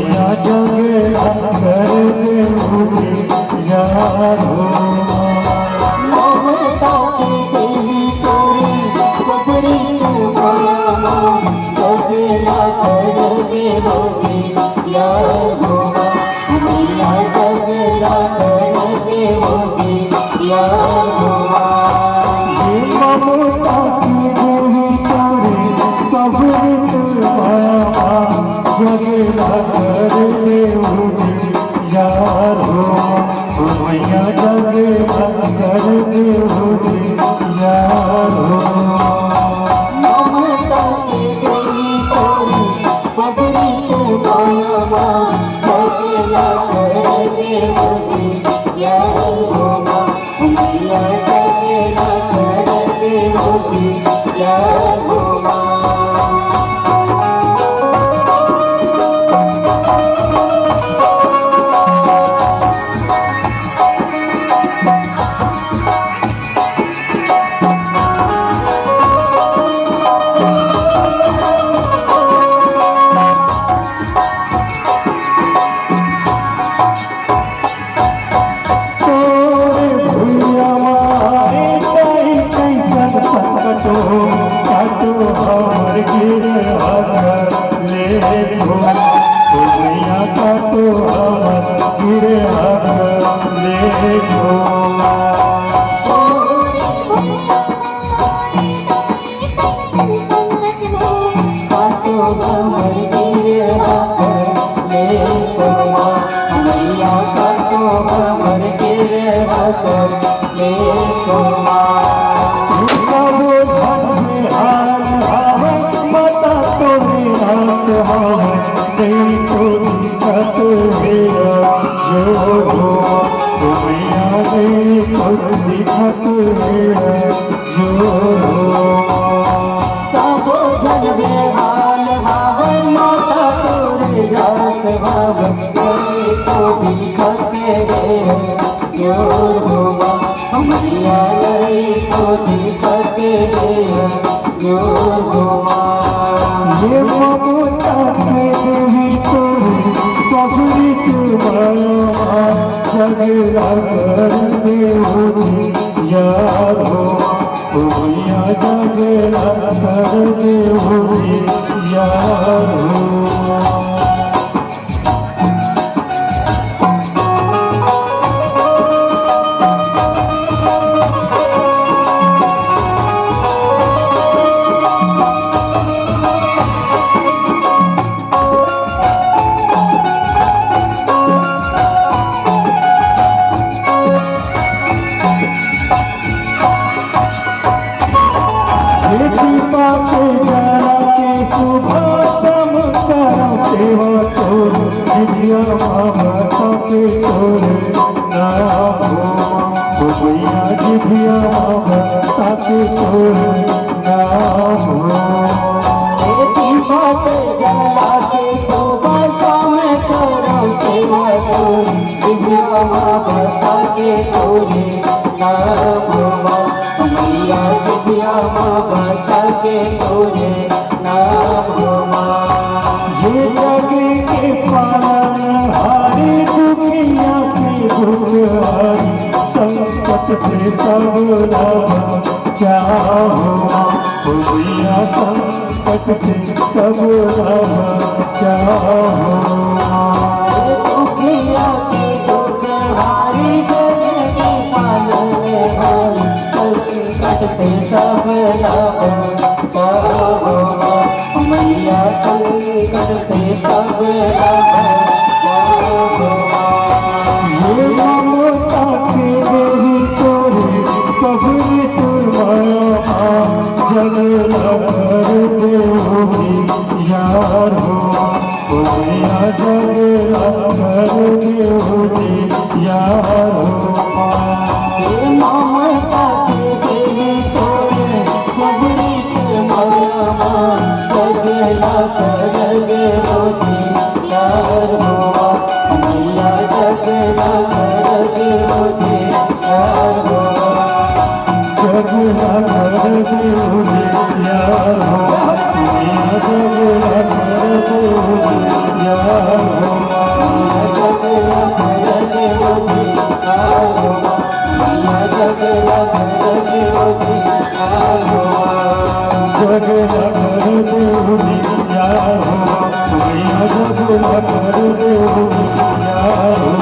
मैया जगला कर दे मुझे यार हो ममता की देवी तोरी कबरी तुम्हारा जगला कर दे मुझे यार हो मैया जगला कर दे मुझे यार हो ममता की देवी तोरी कबरी तुम्हारा जगला कर दे मुझे यार हो मैया जगला कर दे मुझे यार हो ममता की देवी तोरी कबरी तुम्हारा जगला कर दे मुझे यार हो मैया जगला कर दे मुझे यार हो सबो जन बेहाल भावन माता तोरे जास भावन तो दिखते जो होगा मैया तो दिखते जो होगा ये ममता की देवी तोरी कबरी तुम्हारा जगला कर दे मुझे यार हो मैया जगला कर दे मुझे यार हो संकट से सब चाहो भैया संकट से सब चाहो दुखिया के दुख हारी जगती पालने वाली संकट से सब मैया संकट से सब जगला कर दे मुझे यार हो मैया जगला कर दे मुझे यार हो ममता की देवी तोरे कबरी तुम्हारा जगला कर दे मुझे यार हो मैया जगला कर दे मुझे यार हो जगला कर दे मुझे यार हो मैया जगला कर दे मुझे यार हो के हो यार हो